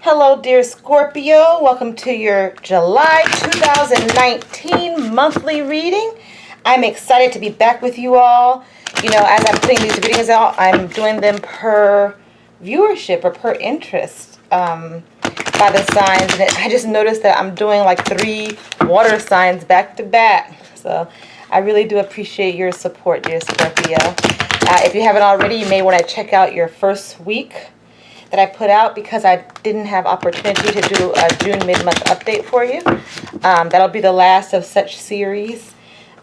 Hello, dear Scorpio. Welcome to your July 2019 monthly reading. I'm excited to be back with you all. You know, as I'm putting these readings out, I'm doing them per viewership or per interest by the signs. And I just noticed that I'm doing like 3 water signs back to back. So I really do appreciate your support, dear Scorpio. If you haven't already, you may want to check out your first week that I put out because I didn't have opportunity to do a June mid-month update for you. That'll be the last of such series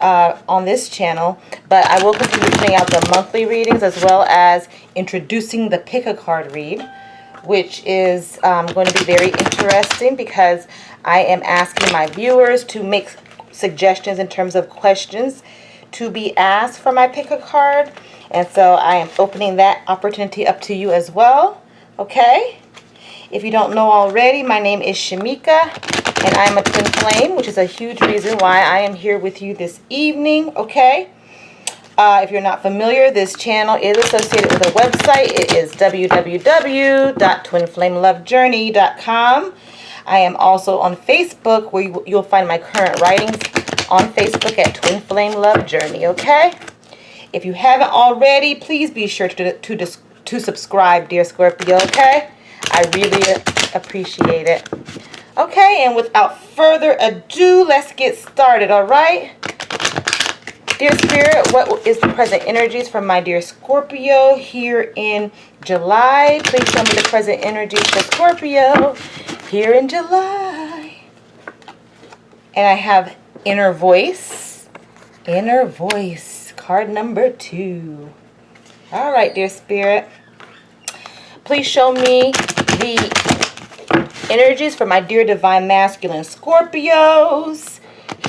on this channel, but I will continue putting out the monthly readings as well as introducing the pick a card read, which is going to be very interesting because I am asking my viewers to make suggestions in terms of questions to be asked for my pick a card, and so I am opening that opportunity up to you as well. Okay, if you don't know already, my name is Shamika, and I'm a twin flame, which is a huge reason why I am here with you this evening. Okay, if you're not familiar, this channel is associated with a website. It is www.twinflamelovejourney.com. I am also on Facebook, where you'll find my current writings on Facebook at Twin Flame Love Journey. Okay, if you haven't already, please be sure to subscribe, dear Scorpio, okay? I really appreciate it. Okay, and without further ado, let's get started, all right? Dear Spirit, what is the present energies for my dear Scorpio here in July? Please show me the present energies for Scorpio here in July. And I have Inner Voice, card number 2. All right, dear Spirit, please show me the energies for my dear Divine Masculine Scorpios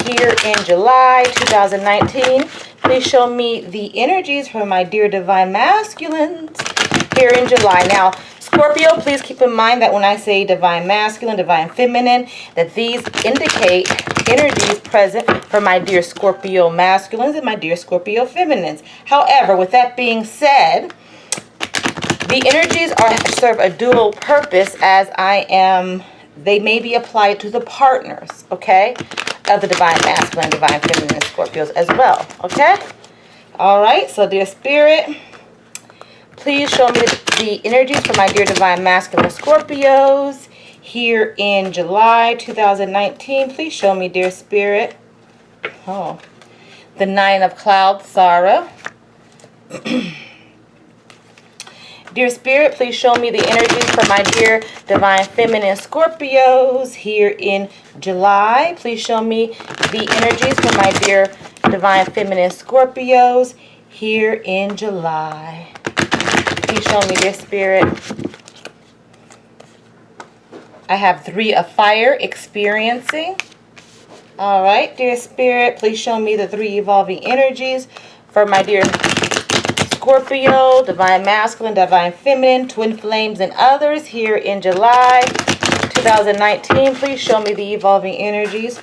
here in July 2019. Please show me the energies for my dear Divine Masculines here in July. Now, Scorpio, please keep in mind that when I say Divine Masculine, Divine Feminine, that these indicate energies present for my dear Scorpio Masculines and my dear Scorpio Feminines. However, with that being said, the energies serve a dual purpose, as they may be applied to the partners, okay, of the Divine Masculine, Divine Feminine Scorpios as well, okay? All right, so dear Spirit, please show me the energies for my dear Divine Masculine Scorpios here in July 2019. Please show me, dear Spirit. Oh, the 9 of Clouds, Sarah. Dear Spirit, please show me the energies for my dear Divine Feminine Scorpios here in July. Please show me the energies for my dear Divine Feminine Scorpios here in July. Please show me, dear Spirit. I have 3 of Fire, Experiencing. All right, dear Spirit, please show me the 3 evolving energies for my dear Scorpio, Divine Masculine, Divine Feminine, Twin Flames, and others here in July 2019. Please show me the evolving energies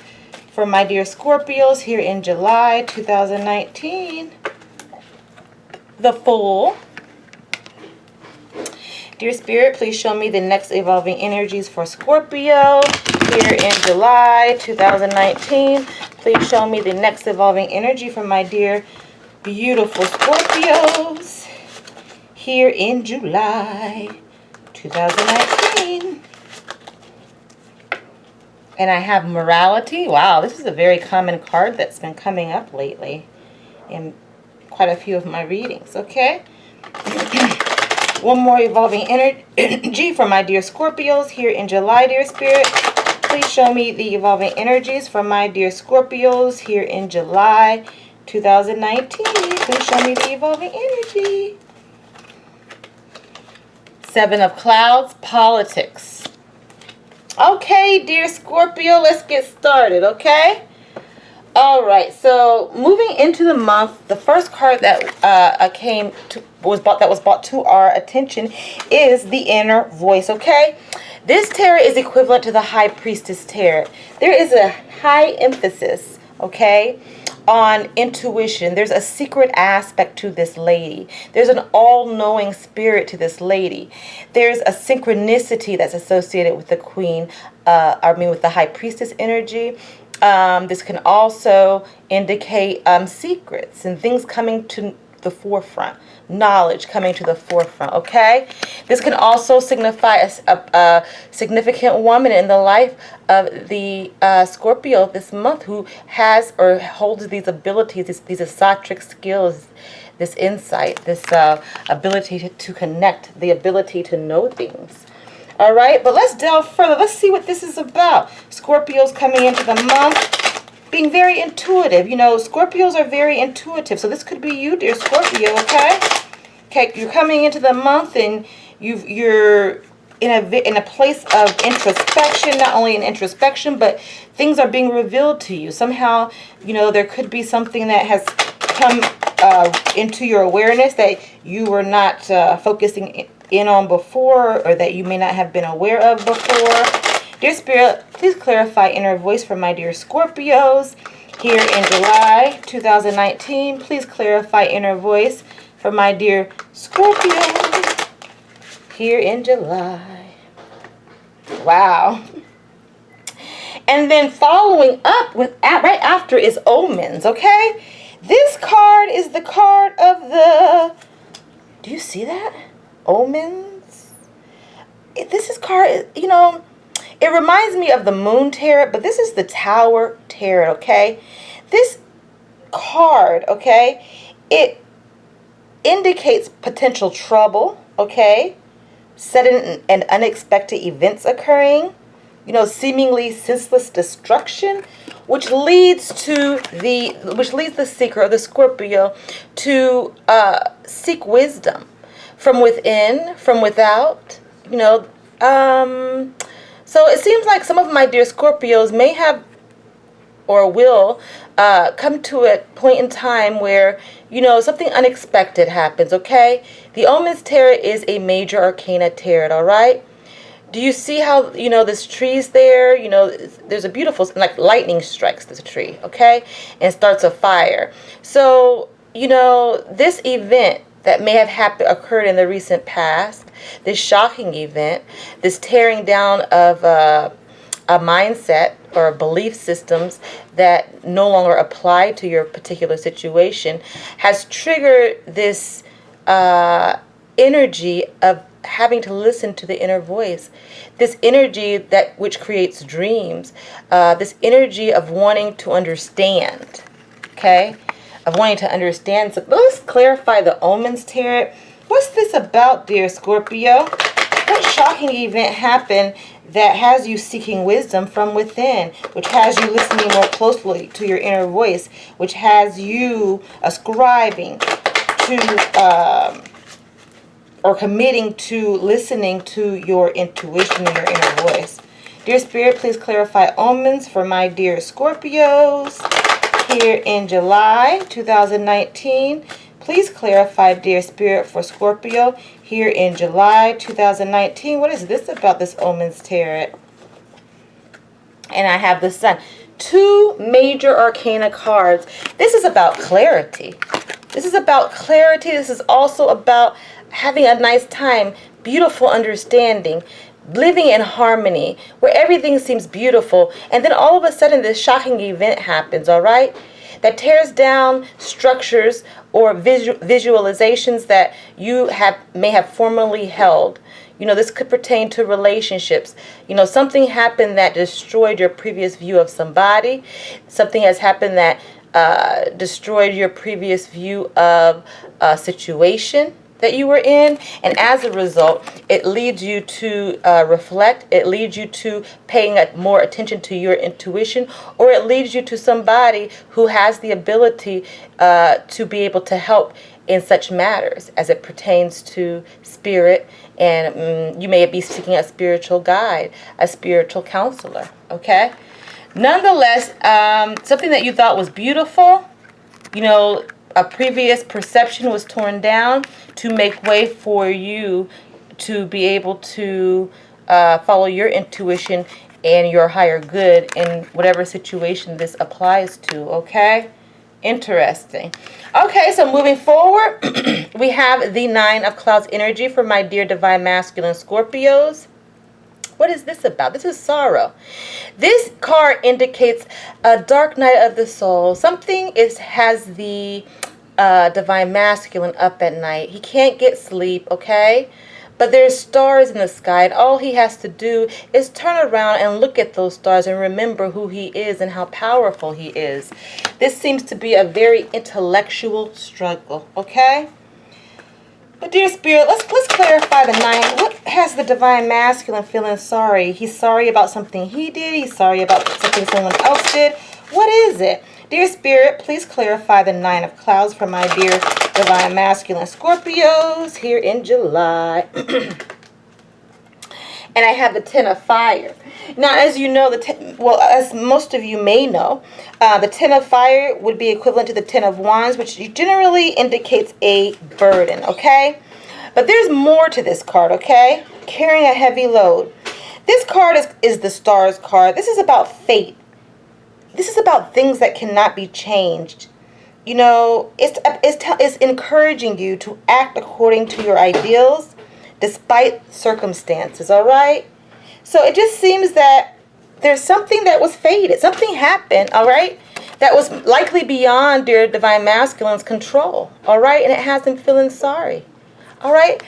for my dear Scorpios here in July 2019. The Fool. Dear Spirit, please show me the next evolving energies for Scorpio here in July 2019. Please show me the next evolving energy for my dear beautiful Scorpios here in July 2019. And I have Morality. Wow, this is a very common card that's been coming up lately in quite a few of my readings, okay? One more evolving energy for my dear Scorpios here in July, dear Spirit. Please show me the evolving energies for my dear Scorpios here in July 2019. Please show me the evolving energy. 7 of Clouds, Politics. Okay, dear Scorpio, let's get started, okay? All right, so moving into the month, the first card that was brought to our attention is the Inner Voice, okay? This tarot is equivalent to the High Priestess tarot. There is a high emphasis, okay, on intuition. There's a secret aspect to this lady. There's an all-knowing spirit to this lady. There's a synchronicity that's associated with the queen, with the high priestess energy. This can also indicate secrets and things coming to the forefront, knowledge coming to the forefront, okay? This can also signify a significant woman in the life of the Scorpio this month who has or holds these abilities, these esoteric skills, this insight, this ability to connect, the ability to know things. All right, but let's delve further. Let's see what this is about. Scorpios coming into the month being very intuitive. You know, Scorpios are very intuitive. So this could be you, dear Scorpio, okay? Okay, you're coming into the month and you're in a place of introspection, not only in introspection, but things are being revealed to you. Somehow, you know, there could be something that has come into your awareness that you were not focusing in on before, or that you may not have been aware of before. Dear Spirit, please clarify inner voice for my dear Scorpios here in July 2019. Please clarify inner voice for my dear Scorpios here in July. Wow. And then following up with right after is omens, okay? This card is the card of the, do you see that? Omens. This is card, you know, it reminds me of the Moon Tarot, but this is the Tower Tarot, okay? This card, okay, it indicates potential trouble, okay? Sudden and unexpected events occurring, you know, seemingly senseless destruction, which leads the seeker or the Scorpio to seek wisdom from within, from without, you know. So it seems like some of my dear Scorpios may have or will come to a point in time where, you know, something unexpected happens, okay? The Omens Tarot is a major arcana tarot, all right? Do you see how, you know, this tree's there? You know, there's a beautiful, like lightning strikes this tree, okay? And starts a fire. So, you know, this event that may have occurred in the recent past, this shocking event, this tearing down of a mindset or belief systems that no longer apply to your particular situation, has triggered this energy of having to listen to the inner voice, this energy which creates dreams, this energy of wanting to understand, okay? Of wanting to understand. So let's clarify the Omens Tarot. What's this about, dear Scorpio? What shocking event happened that has you seeking wisdom from within, which has you listening more closely to your inner voice, which has you ascribing to or committing to listening to your intuition and your inner voice? Dear Spirit, please clarify omens for my dear Scorpios here in July 2019. Please clarify, dear Spirit, for Scorpio here in July 2019. What is this about, this Omens Tarot? And I have the Sun. Two major arcana cards. This is about clarity. This is about clarity. This is also about having a nice time, beautiful understanding, living in harmony, where everything seems beautiful, and then all of a sudden this shocking event happens, all right? That tears down structures or visualizations that you may have formerly held. You know, this could pertain to relationships. You know, something happened that destroyed your previous view of somebody. Something has happened that destroyed your previous view of a situation that you were in, and as a result, it leads you to reflect. It leads you to paying more attention to your intuition, or it leads you to somebody who has the ability to be able to help in such matters as it pertains to spirit, and you may be seeking a spiritual guide, a spiritual counselor, okay? Nonetheless, something that you thought was beautiful, you know, a previous perception was torn down to make way for you to be able to follow your intuition and your higher good in whatever situation this applies to, okay? Interesting. Okay, so moving forward, we have the Nine of Clouds energy for my dear Divine Masculine Scorpios. What is this about? This is sorrow. This card indicates a dark night of the soul. Something has the Divine Masculine up at night. He can't get sleep, okay? But there's stars in the sky, and all he has to do is turn around and look at those stars and remember who he is and how powerful he is. This seems to be a very intellectual struggle, okay? But dear Spirit, let's clarify the nine. What has the Divine Masculine feeling sorry? He's sorry about something he did. He's sorry about something someone else did. What is it? Dear Spirit, please clarify the Nine of Clouds for my dear Divine Masculine Scorpios here in July. And I have the Ten of Fire. Now, as you know, as most of you may know, the Ten of Fire would be equivalent to the Ten of Wands, which generally indicates a burden, okay? But there's more to this card, okay? Carrying a heavy load. This card is the Stars card. This is about fate. This is about things that cannot be changed. You know, it's encouraging you to act according to your ideals despite circumstances, all right? So it just seems that there's something that was fated. Something happened, all right, that was likely beyond your Divine Masculine's control, all right? And it has him feeling sorry, all right?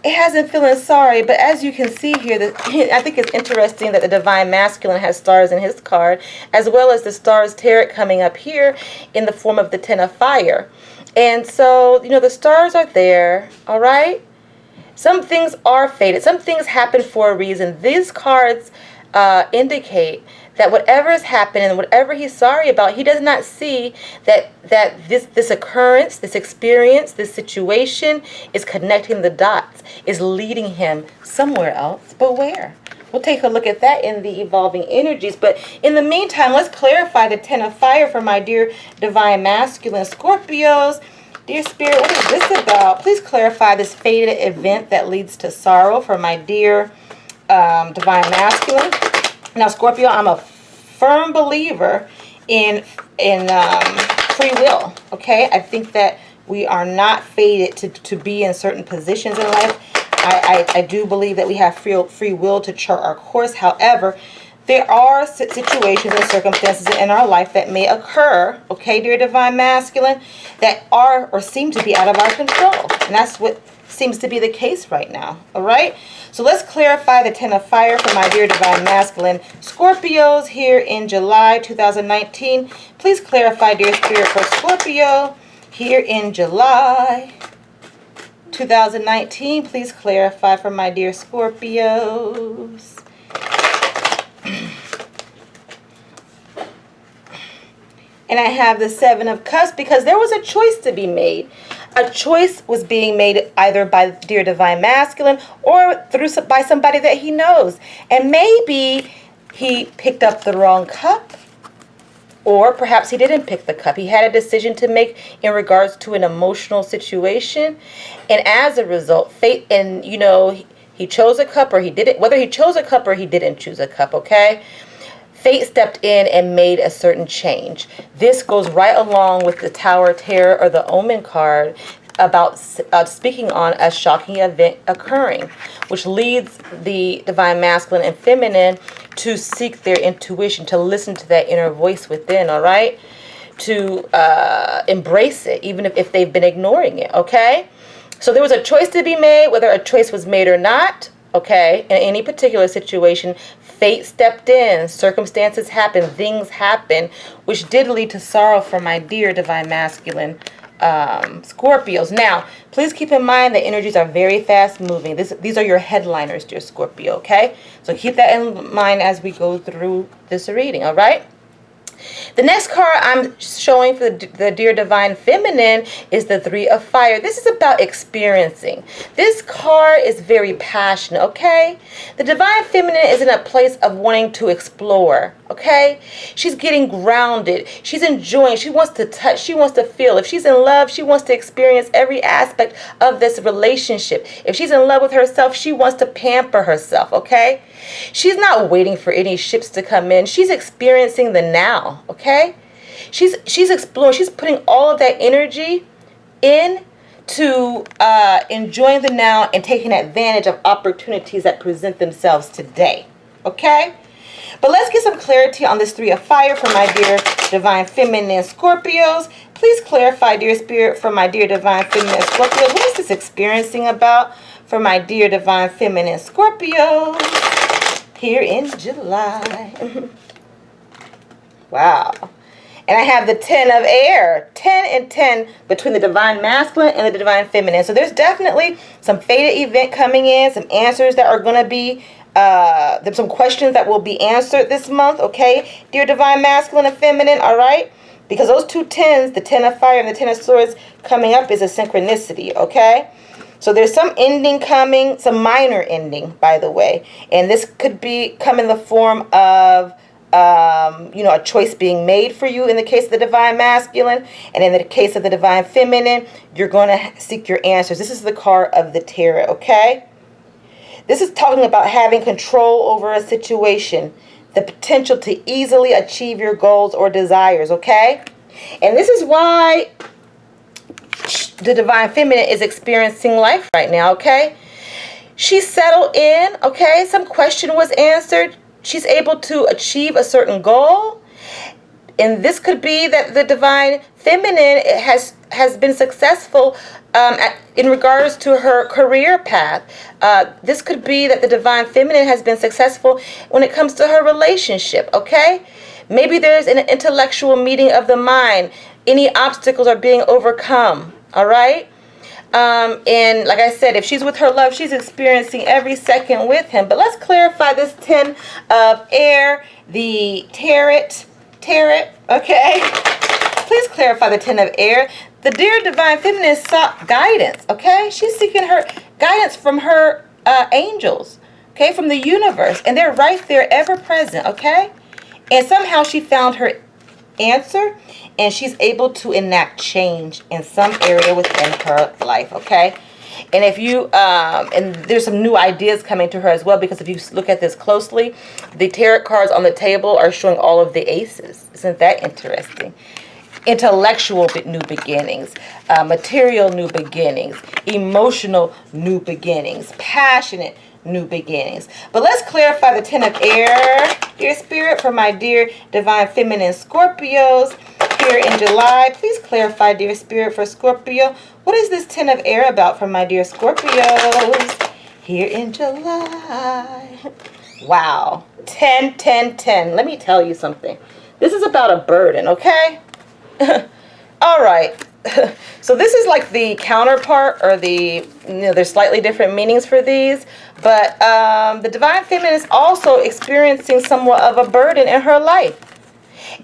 It has him feeling sorry, but as you can see here, I think it's interesting that the Divine Masculine has stars in his card, as well as the Stars Tarot coming up here in the form of the Ten of Fire. And so, you know, the stars are there, all right? Some things are fated. Some things happen for a reason. These cards indicate that whatever has happened and whatever he's sorry about, he does not see that this occurrence, this experience, this situation is connecting the dots, is leading him somewhere else. But where? We'll take a look at that in the evolving energies. But in the meantime, let's clarify the Ten of Fire for my dear Divine Masculine Scorpios. Dear Spirit, what is this about? Please clarify this fated event that leads to sorrow for my dear Divine Masculine. Now, Scorpio, I'm a firm believer in free will, okay? I think that we are not fated to be in certain positions in life. I do believe that we have free will to chart our course. However, there are situations and circumstances in our life that may occur, okay, dear Divine Masculine, that are or seem to be out of our control. And that's what seems to be the case right now, all right? So let's clarify the Ten of Fire for my dear Divine Masculine Scorpios here in July 2019. Please clarify, dear Spirit, for Scorpio here in July 2019. Please clarify for my dear Scorpios. And I have the Seven of Cups because there was a choice to be made. A choice was being made either by dear Divine Masculine or by somebody that he knows. And maybe he picked up the wrong cup, or perhaps he didn't pick the cup. He had a decision to make in regards to an emotional situation. And as a result, fate, and you know, he chose a cup or he didn't, whether he chose a cup or he didn't choose a cup, okay? Fate stepped in and made a certain change. This goes right along with the Tower Tarot or the Omen card about speaking on a shocking event occurring, which leads the Divine Masculine and Feminine to seek their intuition, to listen to that inner voice within, all right? To embrace it, even if they've been ignoring it, okay? So there was a choice to be made, whether a choice was made or not, okay? In any particular situation, fate stepped in, circumstances happened, things happened, which did lead to sorrow for my dear Divine Masculine Scorpios. Now, please keep in mind that energies are very fast moving. These are your headliners, dear Scorpio, okay? So keep that in mind as we go through this reading, all right? The next card I'm showing for the dear Divine Feminine is the Three of Fire. This is about experiencing. This card is very passionate, okay? The Divine Feminine is in a place of wanting to explore, okay? She's getting grounded. She's enjoying. She wants to touch. She wants to feel. If she's in love, she wants to experience every aspect of this relationship. If she's in love with herself, she wants to pamper herself, okay? She's not waiting for any ships to come in. She's experiencing the now, okay? She's exploring. She's putting all of that energy in to enjoying the now and taking advantage of opportunities that present themselves today. Okay? But let's get some clarity on this 3 of fire for my dear divine feminine Scorpios. Please clarify, dear spirit, for my dear divine feminine Scorpios. What is this experiencing about for my dear divine feminine Scorpios here in July? Wow. And I have the 10 of air. 10 and 10 between the divine masculine and the divine feminine. So there's definitely some fated event coming in. Some answers that are going to be, there's some questions that will be answered this month. Okay, dear divine masculine and feminine. All right. Because those 2 10s, the 10 of fire and the 10 of swords coming up is a synchronicity. Okay. So there's some ending coming. Some minor ending, by the way. And this could come in the form of a choice being made for you in the case of the divine masculine, and in the case of the divine feminine, you're going to seek your answers. This is the card of the tarot, okay? This is talking about having control over a situation, the potential to easily achieve your goals or desires, okay? And this is why the divine feminine is experiencing life right now, okay? She's settled in, okay? Some question was answered. She's able to achieve a certain goal. And this could be that the divine feminine has been successful in regards to her career path. This could be that the divine feminine has been successful when it comes to her relationship, okay? Maybe there's an intellectual meeting of the mind. Any obstacles are being overcome, all right? And like I said, if she's with her love, she's experiencing every second with him. But let's clarify this 10 of air, the tarot, okay? Please clarify the 10 of air. The dear divine feminine sought guidance, okay? She's seeking her guidance from her angels, okay, from the universe. And they're right there, ever present, okay? And somehow she found her answer, and she's able to enact change in some area within her life, okay? And if you and there's some new ideas coming to her as well, because if you look at this closely, the tarot cards on the table are showing all of the aces. Isn't that interesting? Intellectual new beginnings, material new beginnings, emotional new beginnings, passionate new beginnings. But let's clarify the 10 of air, dear spirit, for my dear divine feminine Scorpios here in July. Please clarify, dear spirit, for Scorpio. What is this 10 of air about for my dear Scorpios here in July? Wow. 10, 10, 10. Let me tell you something. This is about a burden, okay? All right. So this is like the counterpart, or there's slightly different meanings for these, but the divine feminine is also experiencing somewhat of a burden in her life.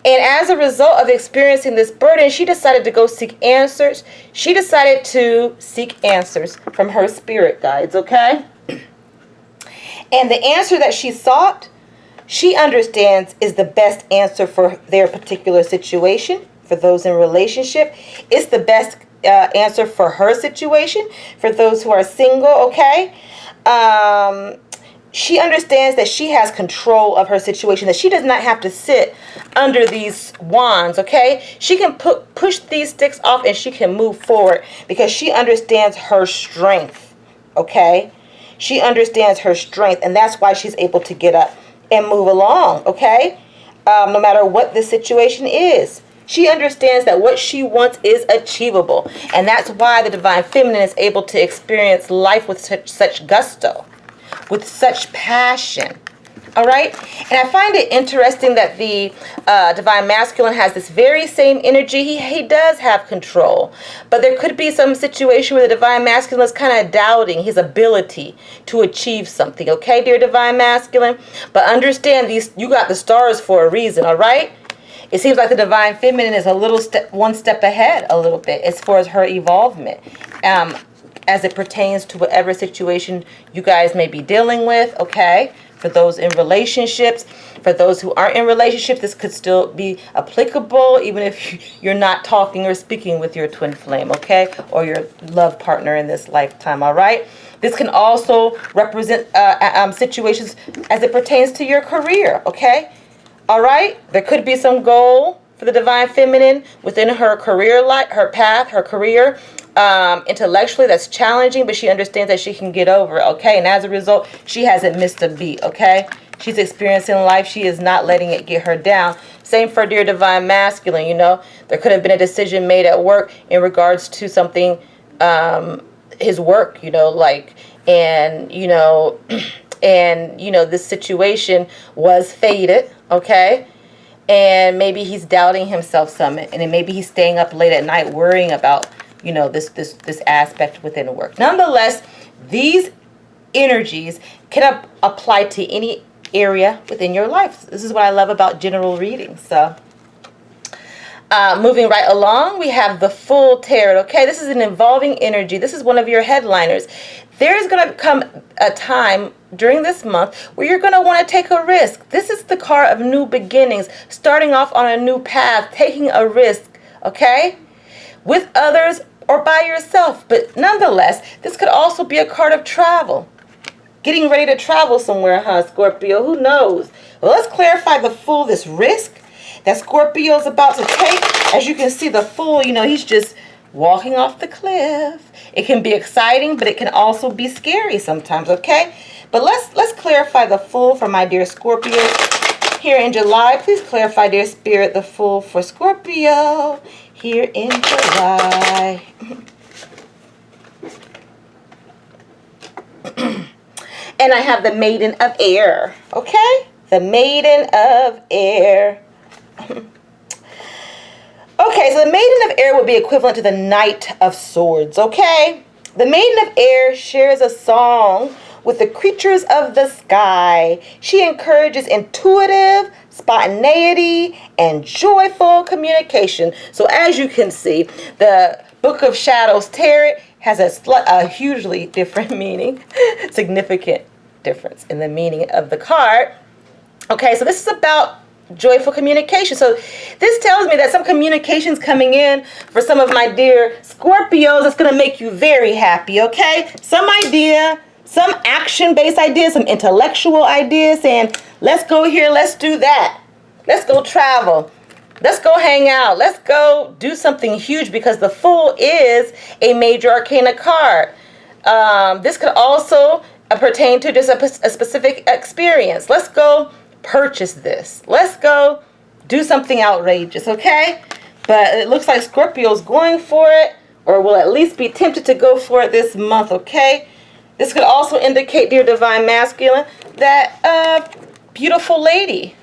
And as a result of experiencing this burden, she decided to go seek answers. She decided to seek answers from her spirit guides, okay? And the answer that she sought, she understands is the best answer for their particular situation. For those in relationship, it's the best answer for her situation. For those who are single, okay? She understands that she has control of her situation, that she does not have to sit under these wands, okay? She can push these sticks off and she can move forward because she understands her strength, okay? She understands her strength, and that's why she's able to get up and move along, okay? No matter what the situation is. She understands that what she wants is achievable. And that's why the divine feminine is able to experience life with such gusto, with such passion. All right? And I find it interesting that the divine masculine has this very same energy. He does have control. But there could be some situation where the divine masculine is kind of doubting his ability to achieve something. Okay, dear divine masculine? But understand, you got the stars for a reason, all right? It seems like the divine feminine is one step ahead a little bit as far as her evolvement, as it pertains to whatever situation you guys may be dealing with, okay? For those in relationships, for those who aren't in relationships, this could still be applicable even if you're not talking or speaking with your twin flame, okay? Or your love partner in this lifetime, all right? This can also represent situations as it pertains to your career, okay? All right, there could be some goal for the divine feminine within her career life, her path, her career. Intellectually, that's challenging, but she understands that she can get over it, okay? And as a result, she hasn't missed a beat, okay? She's experiencing life. She is not letting it get her down. Same for dear divine masculine, you know. There could have been a decision made at work in regards to something, his work, you know, like, and, you know, and, you know, this situation was fated, okay? And maybe he's doubting himself some, and then maybe he's staying up late at night worrying about, you know, this aspect within work. Nonetheless, these energies can apply to any area within your life. This is what I love about general readings. So, moving right along, we have the Full Tarot. Okay, this is an involving energy. This is one of your headliners. There is going to come a time during this month where you're going to want to take a risk. This is the card of new beginnings, starting off on a new path, taking a risk, okay, with others or by yourself. But nonetheless, this could also be a card of travel. Getting ready to travel somewhere, huh, Scorpio? Who knows? Well, let's clarify the Fool, this risk that Scorpio is about to take. As you can see, the Fool, you know, he's just walking off the cliff. It can be exciting, but it can also be scary sometimes, okay? But let's clarify the Fool for my dear Scorpio here in July. Please clarify, dear Spirit, the Fool for Scorpio here in July. And I have the Maiden of Air, okay? The Maiden of Air. Okay, so the Maiden of Air would be equivalent to the Knight of Swords, okay? The Maiden of Air shares a song with the creatures of the sky. She encourages intuitive, spontaneity, and joyful communication. So as you can see, the Book of Shadows Tarot has a hugely different meaning, significant difference in the meaning of the card. Okay, so this is about joyful communication. So this tells me that some communications coming in for some of my dear Scorpios that's going to make you very happy, okay? Some idea, some action-based idea, some intellectual ideas saying, let's go here, let's do that. Let's go travel. Let's go hang out. Let's go do something huge, because the Fool is a major arcana card. This could also pertain to just a specific experience. Let's go purchase this. Let's go do something outrageous, okay? But it looks like Scorpio's going for it, or will at least be tempted to go for it this month, okay? This could also indicate, dear divine masculine, that beautiful lady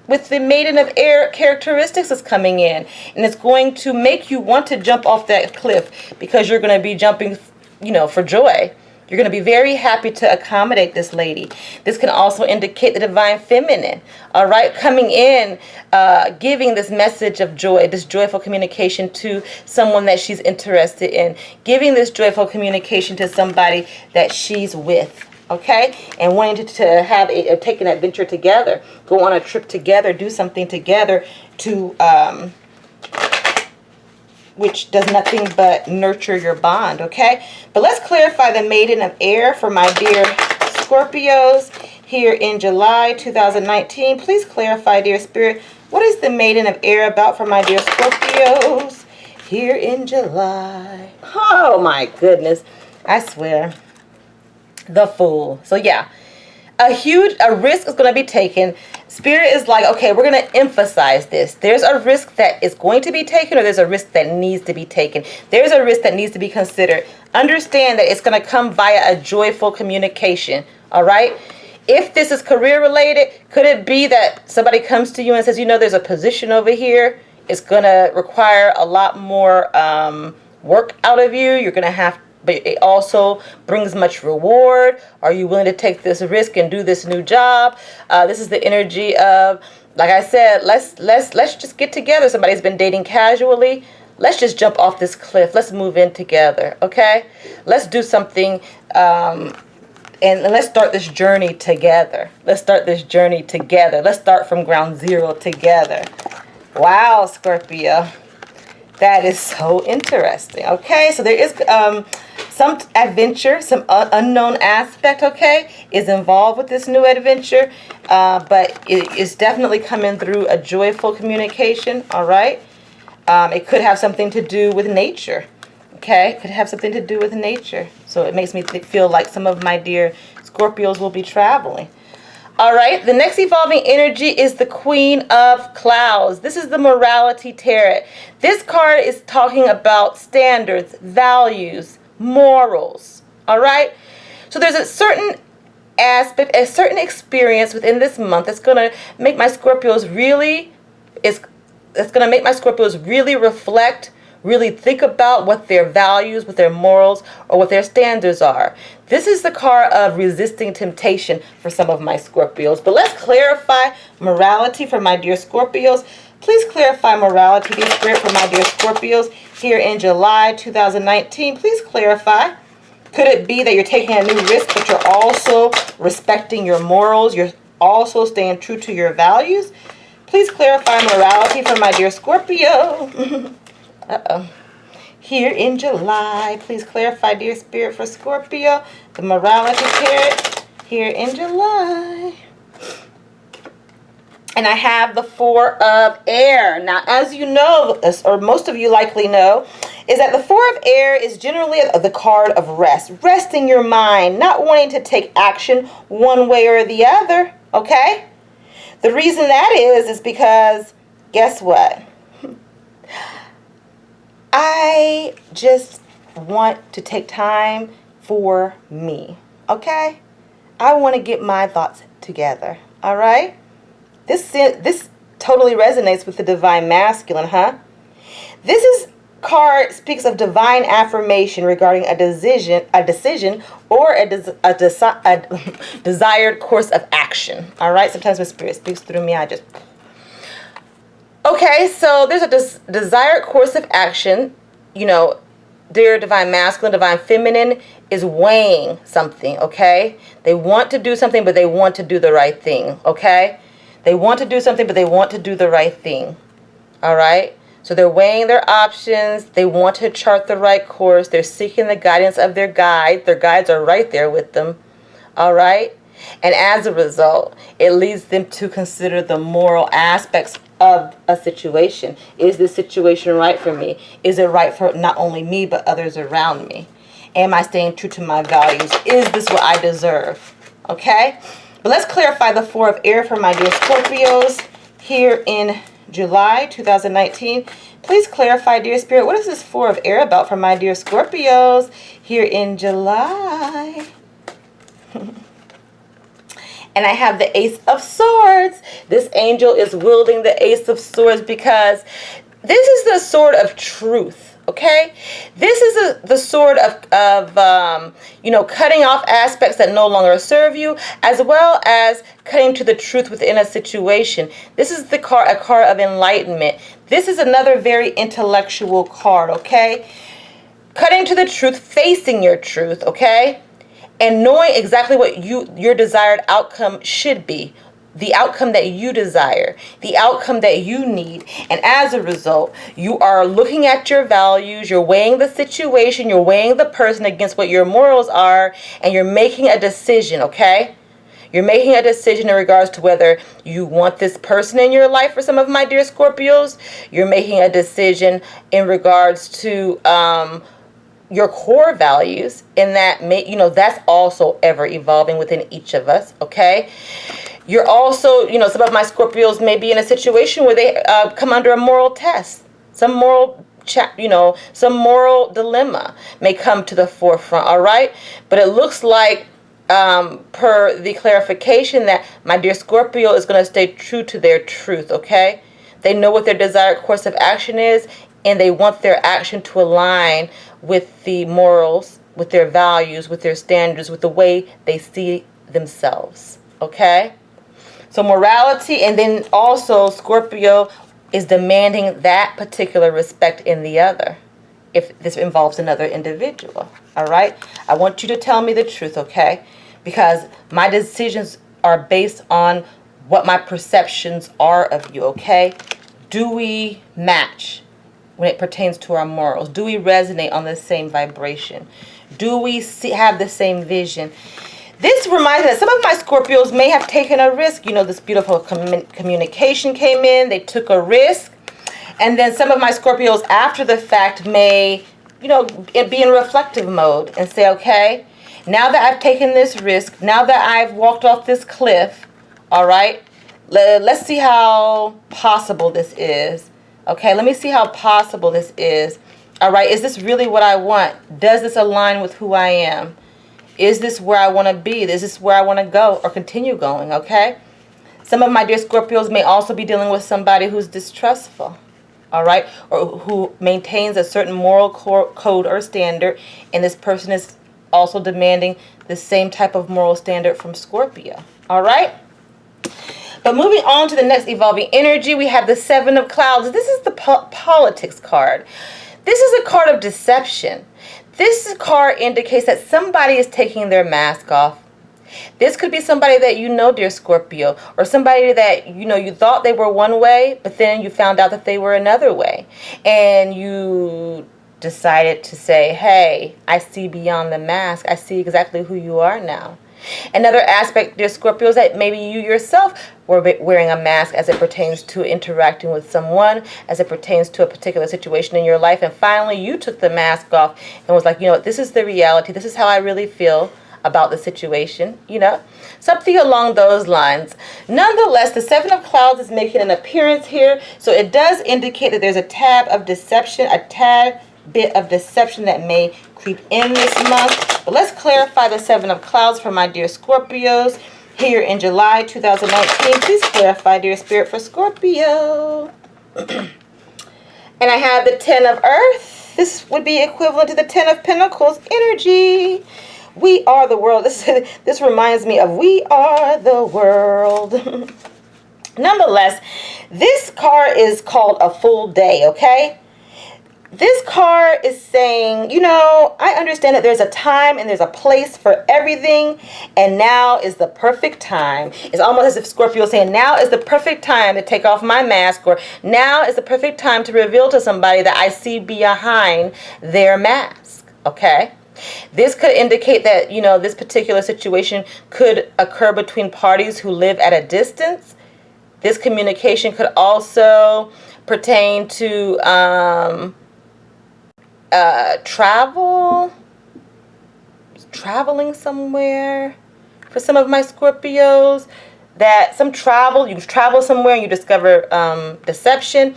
with the Maiden of Air characteristics is coming in, and it's going to make you want to jump off that cliff, because you're going to be jumping, you know, for joy. You're going to be very happy to accommodate this lady. This can also indicate the divine feminine, all right, coming in, giving this message of joy, this joyful communication to someone that she's interested in, giving this joyful communication to somebody that she's with, okay, and wanting to have take an adventure together, go on a trip together, do something together to which does nothing but nurture your bond, okay? But let's clarify the Maiden of Air for my dear Scorpios here in July 2019. Please clarify, dear Spirit, what is the Maiden of Air about for my dear Scorpios here in July? Oh my goodness, I swear. The Fool. So yeah, a risk is going to be taken. Spirit is like, okay, we're going to emphasize this. There's a risk that is going to be taken, or there's a risk that needs to be taken. There's a risk that needs to be considered. Understand that it's going to come via a joyful communication, all right? If this is career related, could it be that somebody comes to you and says, you know, there's a position over here. It's going to require a lot more work out of you. You're going to have, but it also brings much reward. Are you willing to take this risk and do this new job? This is the energy of, like I said, let's just get together. Somebody's been dating casually. Let's just jump off this cliff. Let's move in together, okay? Let's do something, and let's start this journey together. Let's start this journey together. Let's start from ground zero together. Wow, Scorpio. That is so interesting. Okay, so there is some adventure, some unknown aspect, okay, is involved with this new adventure, but it is definitely coming through a joyful communication, all right? It could have something to do with nature, okay? It could have something to do with nature. So it makes me feel like some of my dear Scorpios will be traveling. All right, the next evolving energy is the Queen of Clouds. This is the Morality Tarot. This card is talking about standards, values, morals. All right, so there's a certain aspect, a certain experience within this month that's going to make my Scorpios really, reflect, really think about what their values, what their morals, or what their standards are. This is the card of resisting temptation for some of my Scorpios. But let's clarify morality for my dear Scorpios. Please clarify morality, dear Spirit, for my dear Scorpios here in July 2019. Please clarify. Could it be that you're taking a new risk, but you're also respecting your morals? You're also staying true to your values? Please clarify morality for my dear Scorpio. Here in July, please clarify, dear Spirit, for Scorpio, the Morality Tarot here in July. And I have the Four of Air. Now, as you know, or most of you likely know, is that the Four of Air is generally the card of rest. Resting your mind, not wanting to take action one way or the other, okay? The reason that is because, guess what? I just want to take time for me, okay? I want to get my thoughts together, all right? This totally resonates with the divine masculine, huh? This card speaks of divine affirmation regarding a decision or a desired course of action, all right? Sometimes when Spirit speaks through me, I just... Okay, so there's a desired course of action. You know, dear divine masculine, divine feminine is weighing something, okay? They want to do something, but they want to do the right thing, okay? They want to do something, but they want to do the right thing, all right? So they're weighing their options. They want to chart the right course. They're seeking the guidance of their guide. Their guides are right there with them, all right? And as a result, it leads them to consider the moral aspects of a situation. Is this situation right for me? Is it right for not only me, but others around me? Am I staying true to my values? Is this what I deserve? Okay? But let's clarify the Four of Air for my dear Scorpios here in July 2019. Please clarify, dear Spirit, what is this Four of Air about for my dear Scorpios here in July? And I have the Ace of Swords. This angel is wielding the Ace of Swords because this is the sword of truth, okay? This is the sword of cutting off aspects that no longer serve you, as well as cutting to the truth within a situation. This is a card of enlightenment. This is another very intellectual card, okay? Cutting to the truth, facing your truth, okay? And knowing exactly what your desired outcome should be. The outcome that you desire. The outcome that you need. And as a result, you are looking at your values. You're weighing the situation. You're weighing the person against what your morals are. And you're making a decision, okay? You're making a decision in regards to whether you want this person in your life for some of my dear Scorpios. You're making a decision in regards to... your core values, in that that's also ever evolving within each of us, okay? You're also, some of my Scorpios may be in a situation where they come under a moral test. Some moral dilemma may come to the forefront, all right? But it looks like, per the clarification, that my dear Scorpio is going to stay true to their truth, okay? They know what their desired course of action is, and they want their action to align with the morals, with their values, with their standards, with the way they see themselves, okay? So morality, and then also Scorpio is demanding that particular respect in the other, if this involves another individual, all right? I want you to tell me the truth, okay? Because my decisions are based on what my perceptions are of you, okay? Do we match when it pertains to our morals? Do we resonate on the same vibration? Do we have the same vision? This reminds me that some of my Scorpios may have taken a risk. You know, this beautiful communication came in. They took a risk. And then some of my Scorpios after the fact may, you know, be in reflective mode and say, okay, now that I've taken this risk, now that I've walked off this cliff, all right, let's see how possible this is. Okay, let me see how possible this is. All right, is this really what I want? Does this align with who I am? Is this where I want to be? Is this where I want to go or continue going? Okay, some of my dear Scorpios may also be dealing with somebody who's distrustful. All right, or who maintains a certain moral code or standard, and this person is also demanding the same type of moral standard from Scorpio. All right, but moving on to the next evolving energy, we have the Seven of Clouds. This is the politics card. This is a card of deception. This card indicates that somebody is taking their mask off. This could be somebody that you know, dear Scorpio, or somebody that, you know, you thought they were one way, but then you found out that they were another way. And you decided to say, hey, I see beyond the mask. I see exactly who you are now. Another aspect, dear Scorpio, is that maybe you yourself were wearing a mask as it pertains to interacting with someone, as it pertains to a particular situation in your life. And finally, you took the mask off and was like, you know what, this is the reality. This is how I really feel about the situation, you know, something along those lines. Nonetheless, the Seven of Clouds is making an appearance here, so it does indicate that there's a tad bit of deception that may creep in this month. But let's clarify the Seven of Clouds for my dear Scorpios here in July 2019. Please clarify, dear Spirit, for Scorpio. And I have the Ten of Earth. This would be equivalent to the Ten of Pentacles energy. We are the world. This reminds me of we are the world. Nonetheless, this card is called a full day, okay? This card is saying, you know, I understand that there's a time and there's a place for everything, and now is the perfect time. It's almost as if Scorpio is saying, now is the perfect time to take off my mask, or now is the perfect time to reveal to somebody that I see behind their mask, okay? This could indicate that, you know, this particular situation could occur between parties who live at a distance. This communication could also pertain to traveling somewhere. For some of my Scorpios, that you travel somewhere and you discover deception.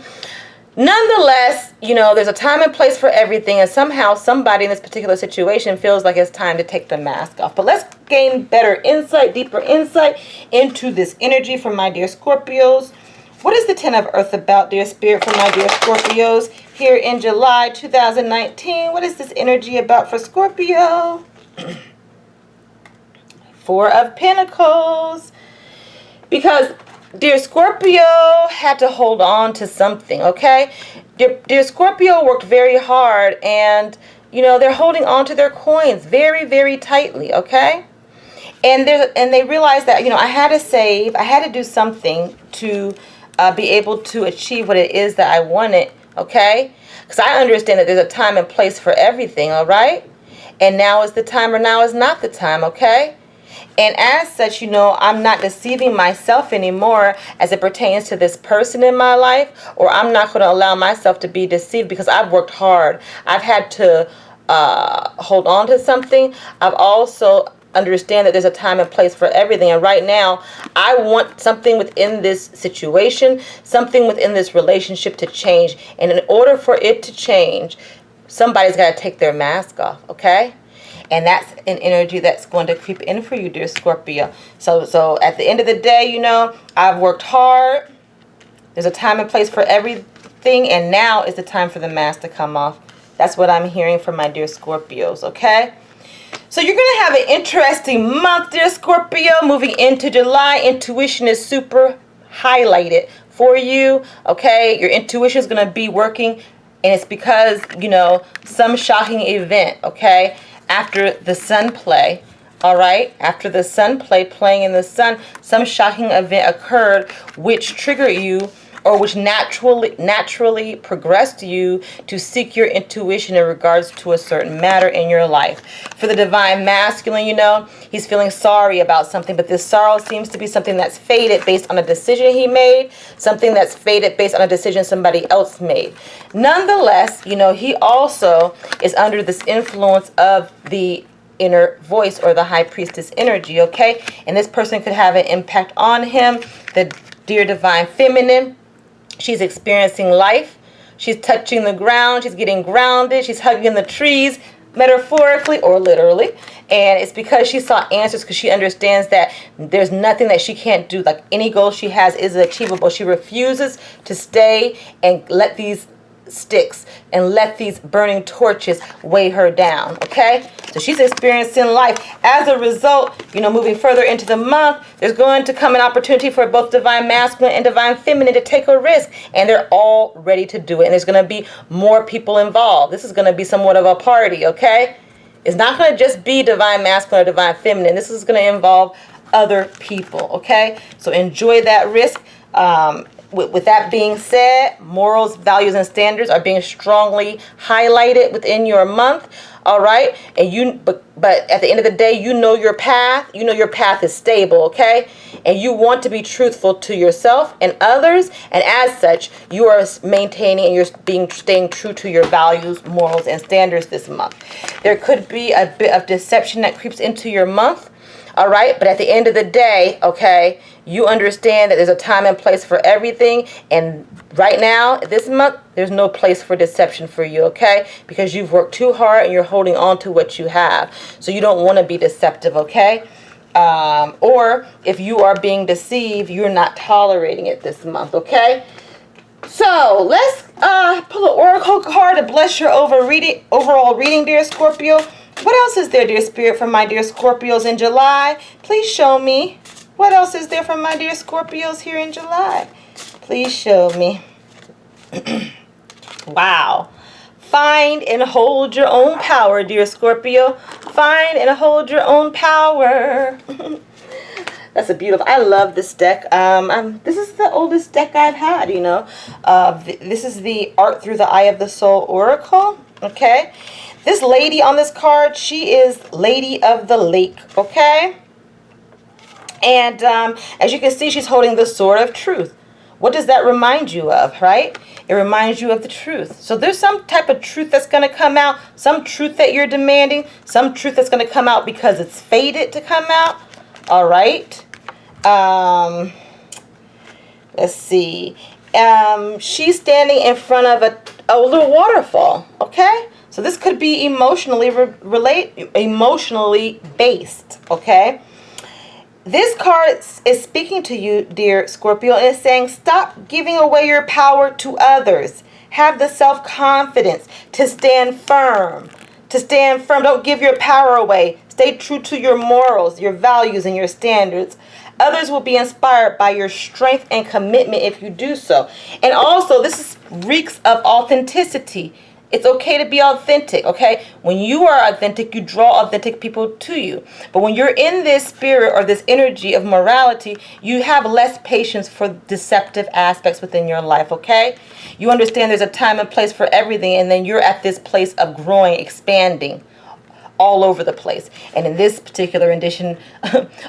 Nonetheless, you know, there's a time and place for everything, and somehow somebody in this particular situation feels like it's time to take the mask off. But let's gain better insight, deeper insight into this energy from my dear Scorpios. What is the Ten of Earth about, dear Spirit, for my dear Scorpios here in July 2019? What is this energy about for Scorpio? Four of Pentacles. Because dear Scorpio had to hold on to something, okay? Dear Scorpio worked very hard, and, you know, they're holding on to their coins very, very tightly, okay? And they realized that, you know, I had to save, I had to do something to be able to achieve what it is that I wanted, okay? Because I understand that there's a time and place for everything, all right? And now is the time or now is not the time, okay? And as such, you know, I'm not deceiving myself anymore as it pertains to this person in my life, or I'm not going to allow myself to be deceived because I've worked hard. I've had to hold on to something. I've also understand that there's a time and place for everything. And right now, I want something within this situation, something within this relationship to change. And in order for it to change, somebody's got to take their mask off, okay? And that's an energy that's going to creep in for you, dear Scorpio. So at the end of the day, you know, I've worked hard. There's a time and place for everything. And now is the time for the mask to come off. That's what I'm hearing from my dear Scorpios, okay? So you're going to have an interesting month, dear Scorpio. Moving into July, intuition is super highlighted for you, okay? Your intuition is going to be working, and it's because, you know, some shocking event, okay? After the sun play, all right? After the sun play, playing in the sun, some shocking event occurred which triggered you or which naturally progressed you to seek your intuition in regards to a certain matter in your life. For the divine masculine, you know, he's feeling sorry about something, but this sorrow seems to be something that's faded based on a decision he made, something that's faded based on a decision somebody else made. Nonetheless, you know, he also is under this influence of the inner voice or the high priestess energy, okay? And this person could have an impact on him. The dear divine feminine, she's experiencing life. She's touching the ground. She's getting grounded. She's hugging the trees, metaphorically or literally. And it's because she saw answers, because she understands that there's nothing that she can't do. Like any goal she has is achievable. She refuses to stay and let these sticks and let these burning torches weigh her down, okay? So she's experiencing life. As a result, you know, moving further into the month, there's going to come an opportunity for both divine masculine and divine feminine to take a risk, and they're all ready to do it. And there's going to be more people involved. This is going to be somewhat of a party, okay? It's not going to just be divine masculine or divine feminine. This is going to involve other people, okay? So enjoy that risk. With that being said, morals, values, and standards are being strongly highlighted within your month. All right, and but at the end of the day, you know your path. You know your path is stable, okay? And you want to be truthful to yourself and others, and as such, you are maintaining and you're staying true to your values, morals, and standards this month. There could be a bit of deception that creeps into your month. All right, but at the end of the day, okay, you understand that there's a time and place for everything. And right now, this month, there's no place for deception for you, okay? Because you've worked too hard and you're holding on to what you have. So you don't want to be deceptive, okay? Or if you are being deceived, you're not tolerating it this month, okay? So let's pull an oracle card to bless your overall reading, dear Scorpio. What else is there, dear Spirit, for my dear Scorpios in July? Please show me. What else is there for my dear Scorpios here in July? Please show me. Wow. Find and hold your own power, dear Scorpio. Find and hold your own power. That's a beautiful. I love this deck. This is the oldest deck I've had, you know. This is the Art Through the Eye of the Soul Oracle, okay? This lady on this card, she is Lady of the Lake, okay? And as you can see, she's holding the Sword of Truth. What does that remind you of, right? It reminds you of the truth. So there's some type of truth that's going to come out, some truth that you're demanding, some truth that's going to come out because it's fated to come out, all right? Let's see. She's standing in front of a little waterfall, okay? So this could be emotionally based, okay? This card is speaking to you, dear Scorpio, and it's saying stop giving away your power to others. Have the self-confidence to stand firm. To stand firm. Don't give your power away. Stay true to your morals, your values, and your standards. Others will be inspired by your strength and commitment if you do so. And also, this reeks of authenticity. It's okay to be authentic, okay? When you are authentic, you draw authentic people to you. But when you're in this spirit or this energy of morality, you have less patience for deceptive aspects within your life, okay? You understand there's a time and place for everything, and then you're at this place of growing, expanding all over the place. And in this particular edition,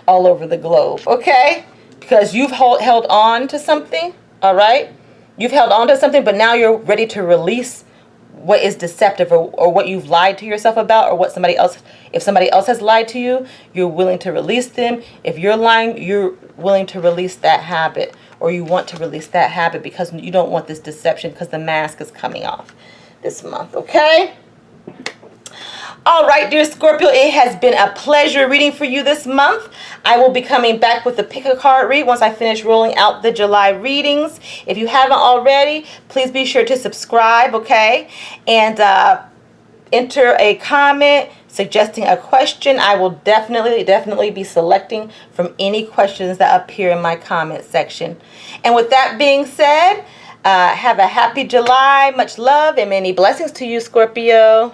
all over the globe, okay? Because you've held on to something, all right? You've held on to something, but now you're ready to release what is deceptive or what you've lied to yourself about, or what somebody else, if somebody else has lied to you, you're willing to release them. If you're lying, you're willing to release that habit, or you want to release that habit because you don't want this deception, because the mask is coming off this month, okay? All right, dear Scorpio, it has been a pleasure reading for you this month. I will be coming back with the pick a card read once I finish rolling out the July readings. If you haven't already, please be sure to subscribe, okay? And enter a comment suggesting a question. I will definitely be selecting from any questions that appear in my comment section. And with that being said, have a happy July. Much love and many blessings to you, Scorpio.